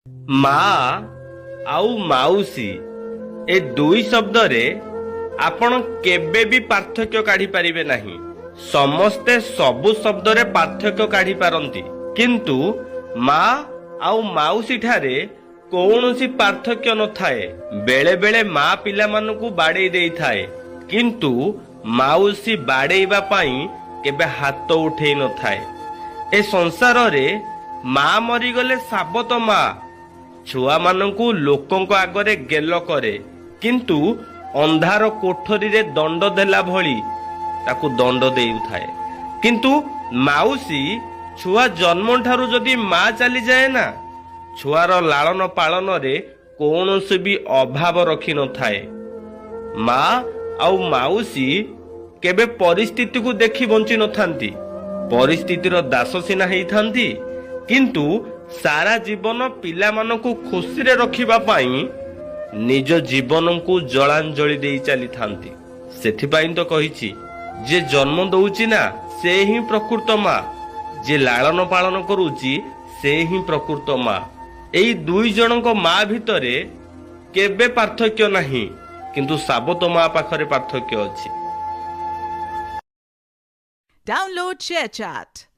ମା ଆଉ ମାଉସୀ ଏ ଦୁଇ ଶବ୍ଦରେ ଆପଣ କେବେ ବି ପାର୍ଥକ୍ୟ କାଢି ପାରିବେ ନାହିଁ। ସମସ୍ତେ ସବୁ ଶବ୍ଦରେ ପାର୍ଥକ୍ୟ କାଢି ପାରନ୍ତି, କିନ୍ତୁ ମା ଆଉ ମାଉସୀ ଠାରେ କୌଣସି ପାର୍ଥକ୍ୟ ନଥାଏ। ବେଳେ ବେଳେ ମା ପିଲାମାନଙ୍କୁ ବାଡେଇ ଦେଇଥାଏ, କିନ୍ତୁ ମାଉସୀ ବାଡେଇବା ପାଇଁ କେବେ ହାତ ଉଠେଇ ନଥାଏ। ଏ ସଂସାରରେ ମା ମରିଗଲେ ସାବତ ମା ଛୁଆମାନଙ୍କୁ ଲୋକଙ୍କ ଆଗରେ ଗେଲ କରେ, କିନ୍ତୁ ଅନ୍ଧାର କୋଠରୀରେ ଦଣ୍ଡ ଦେଲା ଭଳି ତାକୁ ଦଣ୍ଡ ଦେଉଥାଏ। କିନ୍ତୁ ମାଉସୀ ଛୁଆ ଜନ୍ମଠାରୁ ଯଦି ମା ଚାଲିଯାଏ ନା, ଛୁଆର ଲାଳନ ପାଳନରେ କୌଣସି ବି ଅଭାବ ରଖିନଥାଏ। ମା ଆଉ ମାଉସୀ କେବେ ପରିସ୍ଥିତିକୁ ଦେଖି ବଞ୍ଚି ନଥାନ୍ତି। ପରିସ୍ଥିତିର ଦାସ ସିନା ହେଇଥାନ୍ତି, କିନ୍ତୁ ସାରା ଜୀବନ ପିଲାମାନଙ୍କୁ ଖୁସିରେ ରଖିବା ପାଇଁ ନିଜ ଜୀବନକୁ ଜଳାଞ୍ଜଳି ଦେଇ ଚାଲିଥାନ୍ତି। ସେଥିପାଇଁ ତ କହିଛି, ଯେ ଜନ୍ମ ଦଉଛି ନା ସେ ହିଁ ପ୍ରକୃତ ମା, ଯେ ଲାଳନ ପାଳନ କରୁଛି ସେ ହିଁ ପ୍ରକୃତ ମା। ଏଇ ଦୁଇ ଜଣଙ୍କ ମା ଭିତରେ କେବେ ପାର୍ଥକ୍ୟ ନାହିଁ, କିନ୍ତୁ ସାବତ ମା ପାଖରେ ପାର୍ଥକ୍ୟ ଅଛି। Download ShareChat.